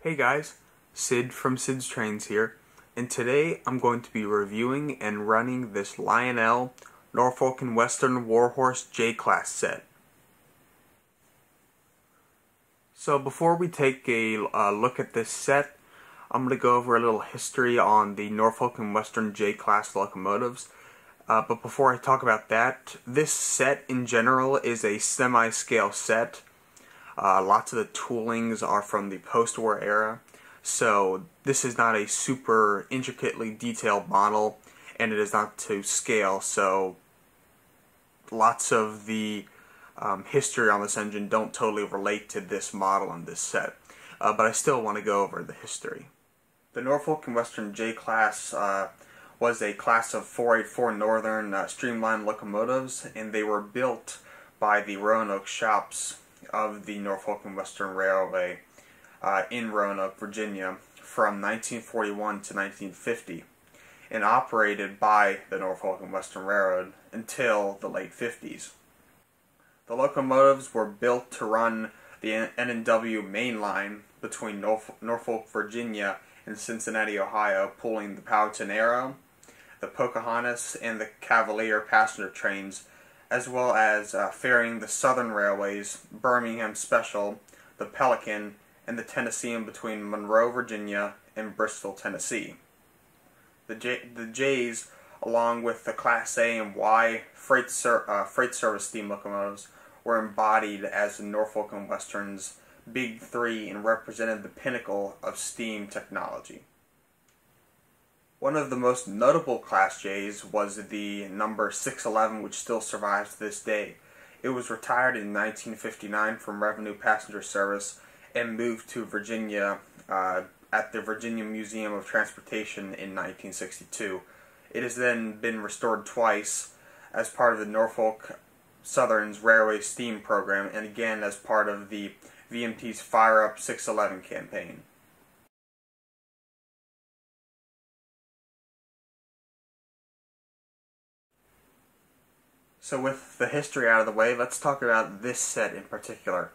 Hey guys, Sid from Sid's Trains here, and today I'm going to be reviewing and running this Lionel Norfolk and Western Warhorse J-Class set. So before we take a look at this set, I'm going to go over a little history on the Norfolk and Western J-Class locomotives. But before I talk about that, this set in general is a semi-scale set. Lots of the toolings are from the post-war era, so this is not a super intricately detailed model, and it is not to scale, so lots of the history on this engine don't totally relate to this model and this set. But I still want to go over the history. The Norfolk and Western J-Class was a class of 484 Northern streamlined locomotives, and they were built by the Roanoke shops of the Norfolk and Western Railway in Roanoke, Virginia from 1941 to 1950 and operated by the Norfolk and Western Railroad until the late 50s. The locomotives were built to run the N&W main line between Norfolk, Virginia and Cincinnati, Ohio, pulling the Powhatan Arrow, the Pocahontas, and the Cavalier passenger trains, as well as ferrying the Southern Railway's Birmingham Special, the Pelican, and the Tennessean between Monroe, Virginia, and Bristol, Tennessee. The J's, along with the Class A and Y freight service steam locomotives, were embodied as the Norfolk and Western's Big Three and represented the pinnacle of steam technology. One of the most notable Class J's was the number 611, which still survives to this day. It was retired in 1959 from revenue passenger service and moved to Virginia at the Virginia Museum of Transportation in 1962. It has then been restored twice as part of the Norfolk Southern's Railway Steam Program and again as part of the VMT's Fire Up 611 campaign. So with the history out of the way, let's talk about this set in particular.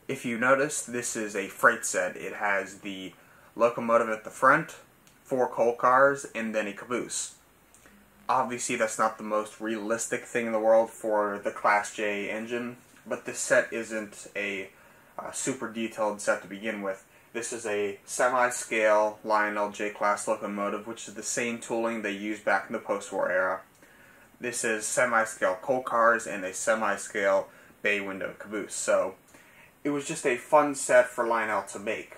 If you notice, this is a freight set. It has the locomotive at the front, 4 coal cars, and then a caboose. Obviously that's not the most realistic thing in the world for the Class J engine, but this set isn't a super detailed set to begin with. This is a semi-scale Lionel J-Class locomotive, which is the same tooling they used back in the post-war era. This is semi-scale coal cars and a semi-scale bay window caboose. So it was just a fun set for Lionel to make.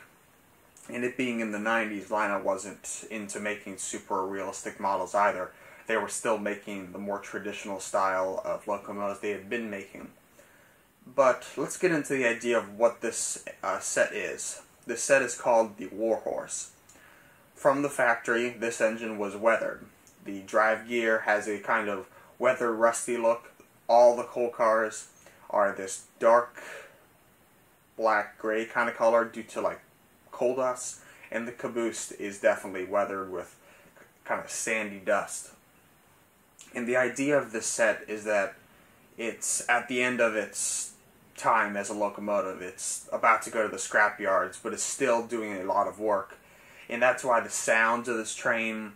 And it being in the 90s, Lionel wasn't into making super realistic models either. They were still making the more traditional style of locomotives they had been making. But let's get into the idea of what this set is. This set is called the Warhorse. From the factory, this engine was weathered. The drive gear has a kind of weather rusty look. All the coal cars are this dark black gray kind of color due to like coal dust, and the caboose is definitely weathered with kind of sandy dust. And the idea of this set is that it's at the end of its time as a locomotive. It's about to go to the scrap yards, but it's still doing a lot of work. And that's why the sounds of this train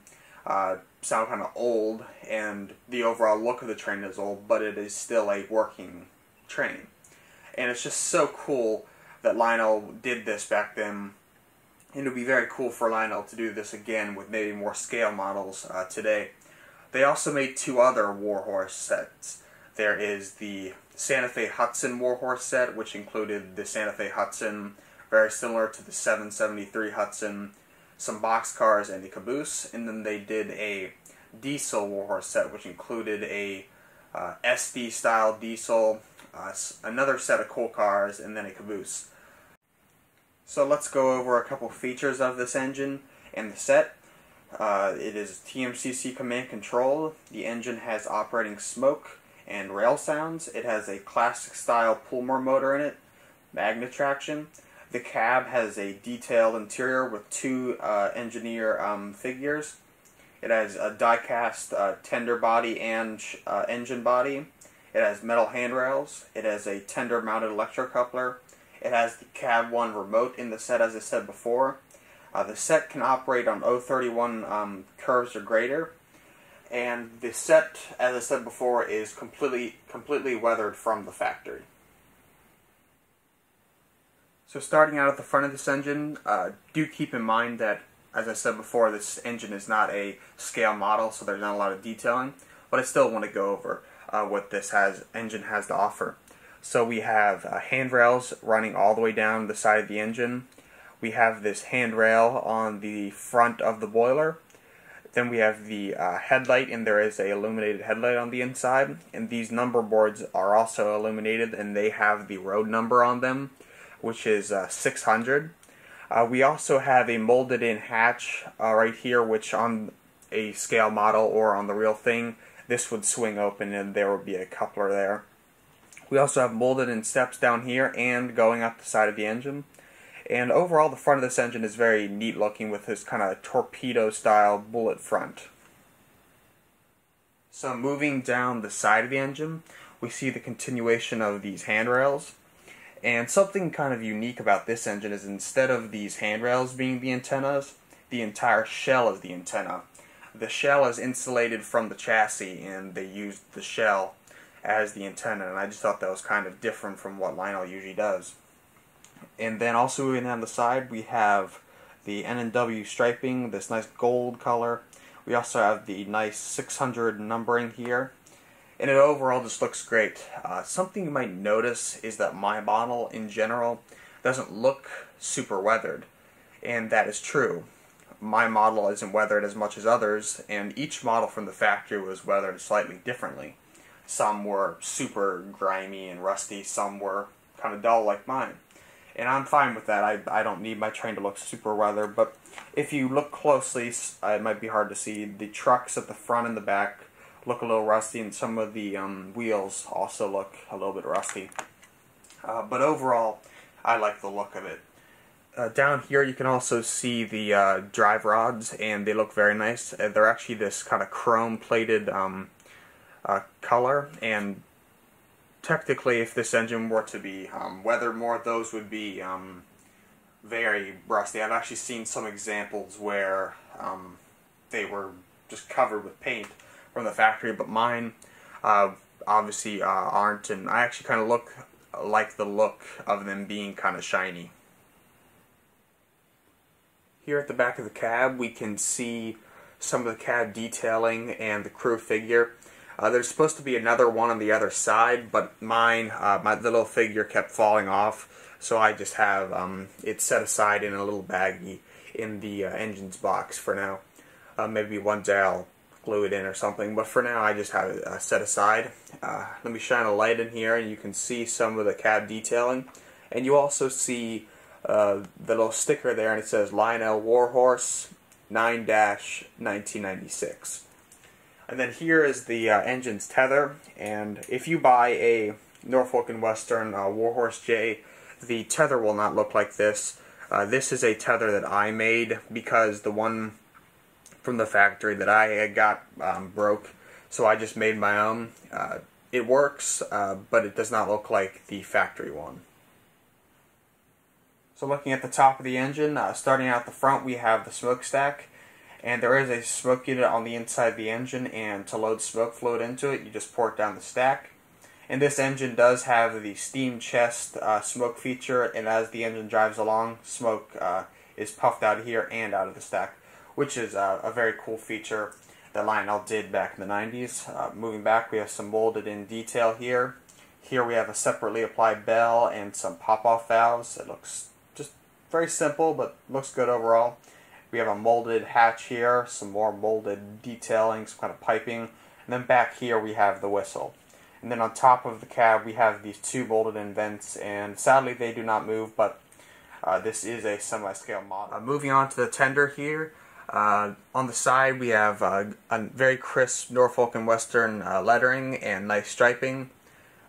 sound kind of old, and the overall look of the train is old, but it is still a working train. And it's just so cool that Lionel did this back then, and it would be very cool for Lionel to do this again with maybe more scale models today. They also made 2 other Warhorse sets. There is the Santa Fe Hudson Warhorse set, which included the Santa Fe Hudson, very similar to the 773 Hudson, some boxcars, and a caboose. And then they did a diesel Warhorse set, which included a SD style diesel, another set of coal cars, and then a caboose. So let's go over a couple features of this engine and the set. It is TMCC command control. The engine has operating smoke and rail sounds. It has a classic style Pullmore motor in it, magnet traction. The cab has a detailed interior with 2 engineer figures. It has a die-cast tender body and engine body. It has metal handrails. It has a tender mounted electrocoupler. It has the Cab 1 remote in the set, as I said before. The set can operate on 031 curves or greater. And the set, as I said before, is completely weathered from the factory. So starting out at the front of this engine, do keep in mind that, as I said before, this engine is not a scale model, so there's not a lot of detailing, but I still want to go over what this engine has to offer. So we have handrails running all the way down the side of the engine. We have this handrail on the front of the boiler. Then we have the headlight, and there is a illuminated headlight on the inside. And these number boards are also illuminated, and they have the road number on them, which is 600. We also have a molded-in hatch right here, which on a scale model or on the real thing, this would swing open and there would be a coupler there. We also have molded-in steps down here and going up the side of the engine. And overall, the front of this engine is very neat looking with this kind of torpedo-style bullet front. So moving down the side of the engine, we see the continuation of these handrails. And something kind of unique about this engine is instead of these handrails being the antennas, the entire shell is the antenna. The shell is insulated from the chassis, and they used the shell as the antenna, and I just thought that was kind of different from what Lionel usually does. And then also moving down the side, we have the N&W striping, this nice gold color. We also have the nice 600 numbering here. And it overall just looks great. Something you might notice is that my model in general doesn't look super weathered. And that is true. My model isn't weathered as much as others, and each model from the factory was weathered slightly differently. Some were super grimy and rusty, some were kind of dull like mine. And I'm fine with that. I don't need my train to look super weathered, but if you look closely, it might be hard to see. The trucks at the front and the back look a little rusty, and some of the wheels also look a little bit rusty. But overall, I like the look of it. Down here you can also see the drive rods, and they look very nice. They're actually this kind of chrome-plated color, and technically if this engine were to be weathered more, those would be very rusty. I've actually seen some examples where they were just covered with paint from the factory, but mine obviously aren't, and I actually kind of like the look of them being kind of shiny. Here at the back of the cab we can see some of the cab detailing and the crew figure. There's supposed to be another one on the other side, but mine, my little figure kept falling off, so I just have it set aside in a little baggie in the engine's box for now. Maybe one day I'll glue it in or something, but for now I just have it set aside. Let me shine a light in here and you can see some of the cab detailing, and you also see the little sticker there, and it says Lionel Warhorse 9-1996. And then here is the engine's tether, and if you buy a Norfolk & Western Warhorse J, the tether will not look like this. This is a tether that I made because the one from the factory that I had got broke, so I just made my own. It works, but it does not look like the factory one. So looking at the top of the engine, starting out the front, we have the smokestack, and there is a smoke unit on the inside of the engine, and to load smoke fluid into it, you just pour it down the stack. And this engine does have the steam chest smoke feature, and as the engine drives along, smoke is puffed out of here and out of the stack, which is a very cool feature that Lionel did back in the 90s. Moving back, we have some molded in detail here. Here we have a separately applied bell and some pop-off valves. It looks just very simple, but looks good overall. We have a molded hatch here, some more molded detailing, some kind of piping, and then back here we have the whistle. And then on top of the cab we have these two molded in vents, and sadly they do not move, but this is a semi-scale model. Moving on to the tender here, on the side we have a very crisp Norfolk & Western lettering and nice striping.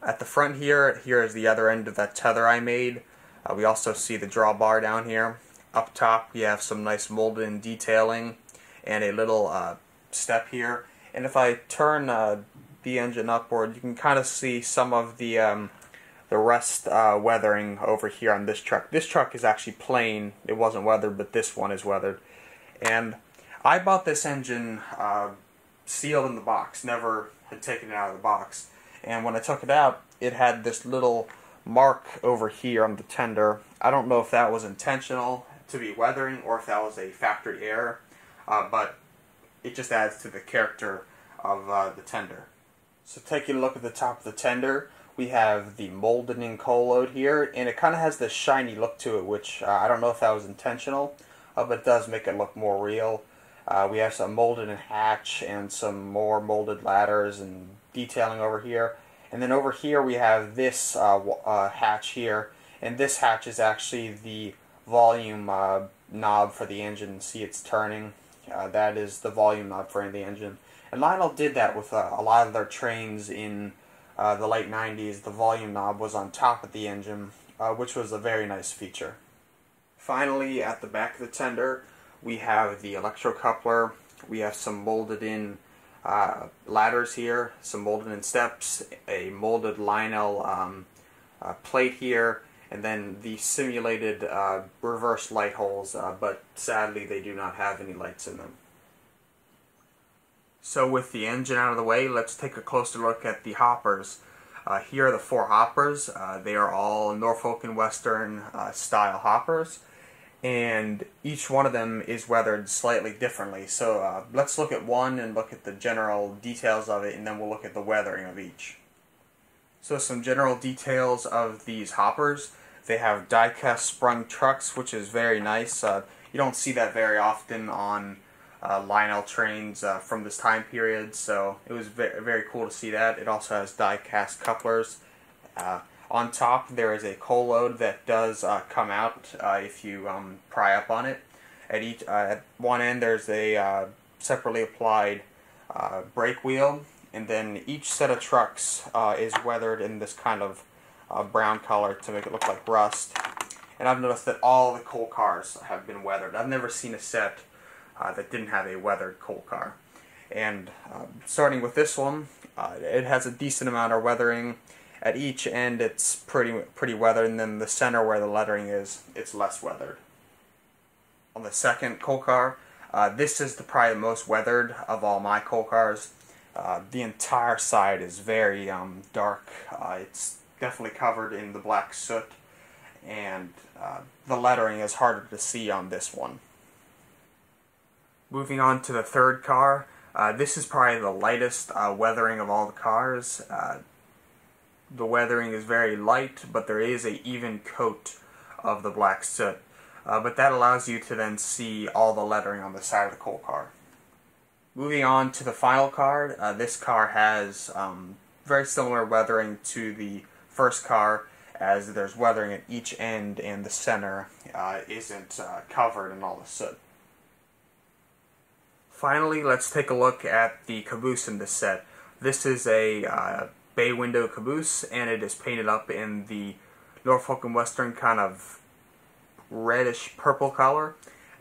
At the front here is the other end of that tether I made. We also see the drawbar down here. Up top we have some nice molded in detailing and a little step here. And if I turn the engine upward, you can kind of see some of the the rust weathering over here on this truck. This truck is actually plain. It wasn't weathered, but this one is weathered. And I bought this engine sealed in the box, never had taken it out of the box. And when I took it out, it had this little mark over here on the tender. I don't know if that was intentional to be weathering or if that was a factory error, but it just adds to the character of the tender. So taking a look at the top of the tender, we have the molded in coal load here, and it kind of has this shiny look to it, which I don't know if that was intentional, but it does make it look more real. We have some molded in hatch and some more molded ladders and detailing over here. And then over here we have this hatch here, and this hatch is actually the volume knob for the engine. See, it's turning. That is the volume knob for the engine. And Lionel did that with a lot of their trains in the late 90s. The volume knob was on top of the engine, which was a very nice feature. Finally, at the back of the tender, we have the electrocoupler. We have some molded in ladders here, some molded in steps, a molded Lionel plate here, and then the simulated reverse light holes, but sadly they do not have any lights in them. So with the engine out of the way, let's take a closer look at the hoppers. Here are the 4 hoppers. They are all Norfolk and Western style hoppers, and each one of them is weathered slightly differently. So let's look at one and look at the general details of it, and then we'll look at the weathering of each. So some general details of these hoppers. They have die-cast sprung trucks, which is very nice. You don't see that very often on Lionel trains from this time period, so it was very cool to see that. It also has die-cast couplers. On top there is a coal load that does come out if you pry up on it. At one end there's a separately applied brake wheel, and then each set of trucks is weathered in this kind of brown color to make it look like rust. And I've noticed that all the coal cars have been weathered. I've never seen a set that didn't have a weathered coal car. And starting with this one, it has a decent amount of weathering. At each end it's pretty weathered, and then the center where the lettering is, it's less weathered. On the second coal car, this is probably the most weathered of all my coal cars. The entire side is very dark. It's definitely covered in the black soot, and the lettering is harder to see on this one. Moving on to the third car, this is probably the lightest weathering of all the cars. The weathering is very light, but there is an even coat of the black soot. But that allows you to then see all the lettering on the side of the coal car. Moving on to the final car, this car has very similar weathering to the first car, as there's weathering at each end and the center isn't covered in all the soot. Finally, let's take a look at the caboose in this set. This is a bay window caboose, and it is painted up in the Norfolk and Western kind of reddish purple color,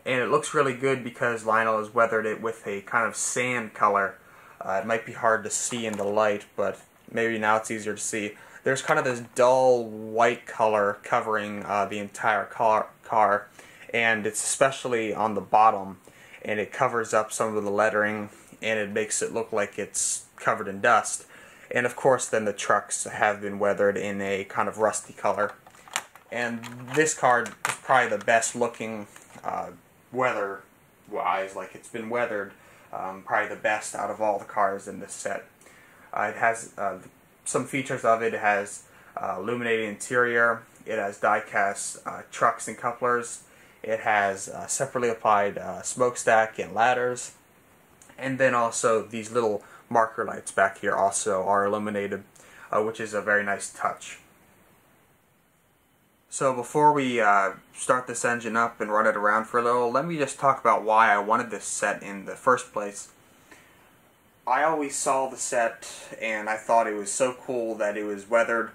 and it looks really good because Lionel has weathered it with a kind of sand color. It might be hard to see in the light, but maybe now it's easier to see. There's kind of this dull white color covering the entire car, and it's especially on the bottom, and it covers up some of the lettering, and it makes it look like it's covered in dust. And of course then the trucks have been weathered in a kind of rusty color. And this car is probably the best looking weather-wise, like it's been weathered, probably the best out of all the cars in this set. It has some features of it. It has illuminated interior, it has die-cast trucks and couplers, it has separately applied smokestack and ladders, and then also these little marker lights back here also are illuminated, which is a very nice touch. So before we start this engine up and run it around for a little, let me just talk about why I wanted this set in the first place. I always saw the set and I thought it was so cool that it was weathered,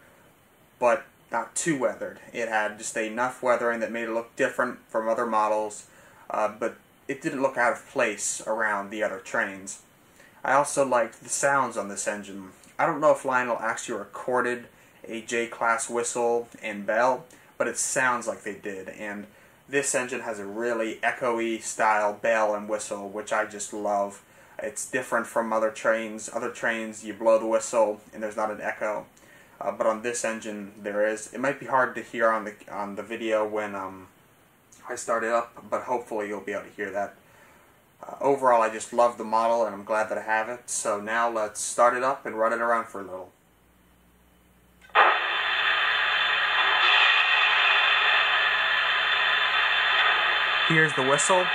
but not too weathered. It had just enough weathering that made it look different from other models, but it didn't look out of place around the other trains. I also liked the sounds on this engine. I don't know if Lionel actually recorded a J-class whistle and bell, but it sounds like they did. And this engine has a really echoey style bell and whistle, which I just love. It's different from other trains. Other trains, you blow the whistle and there's not an echo. But on this engine, there is. It might be hard to hear on the video when I start it up, but hopefully you'll be able to hear that. Overall, I just love the model, and I'm glad that I have it. So now let's start it up and run it around for a little. Here's the whistle.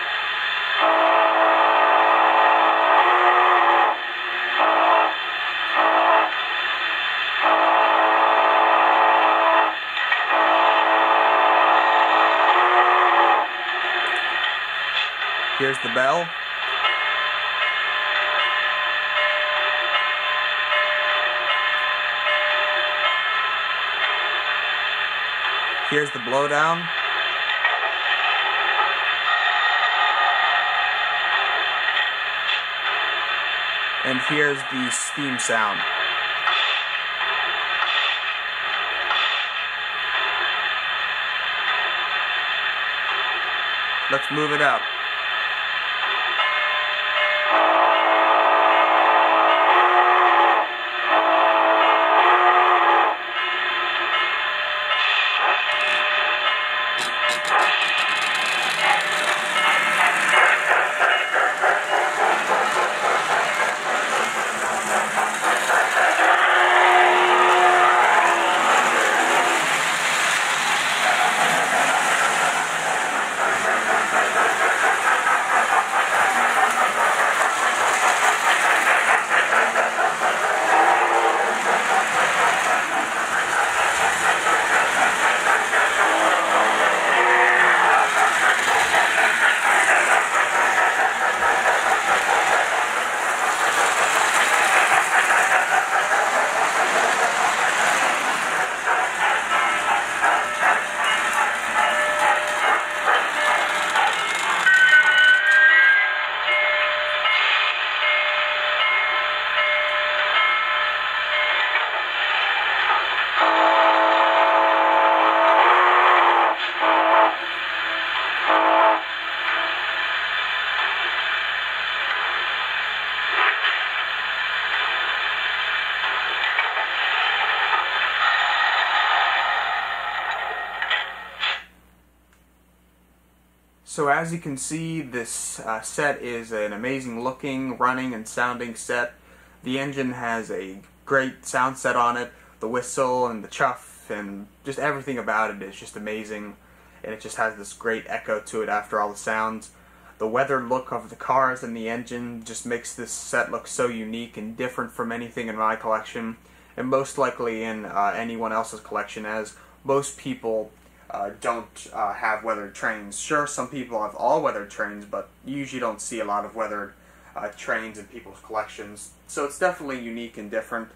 Here's the bell. Here's the blowdown. And here's the steam sound. Let's move it up. So as you can see, this set is an amazing looking, running, and sounding set. The engine has a great sound set on it. The whistle and the chuff and just everything about it is just amazing. And it just has this great echo to it after all the sounds. The weathered look of the cars and the engine just makes this set look so unique and different from anything in my collection. And most likely in anyone else's collection, as most people don't have weathered trains. Sure, some people have all-weathered trains, but you usually don't see a lot of weathered trains in people's collections. So it's definitely unique and different.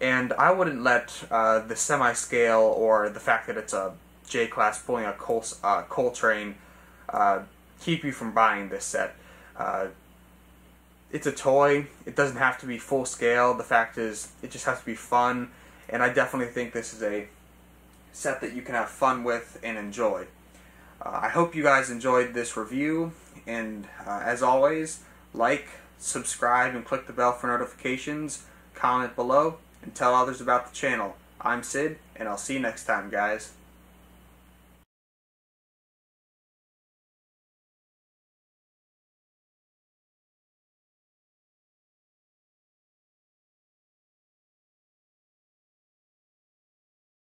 And I wouldn't let the semi-scale or the fact that it's a J-class pulling a coal train keep you from buying this set. It's a toy. It doesn't have to be full scale. The fact is, it just has to be fun. And I definitely think this is a set that you can have fun with and enjoy. I hope you guys enjoyed this review, and as always, like, subscribe, and click the bell for notifications, comment below, and tell others about the channel. I'm Sid, and I'll see you next time, guys.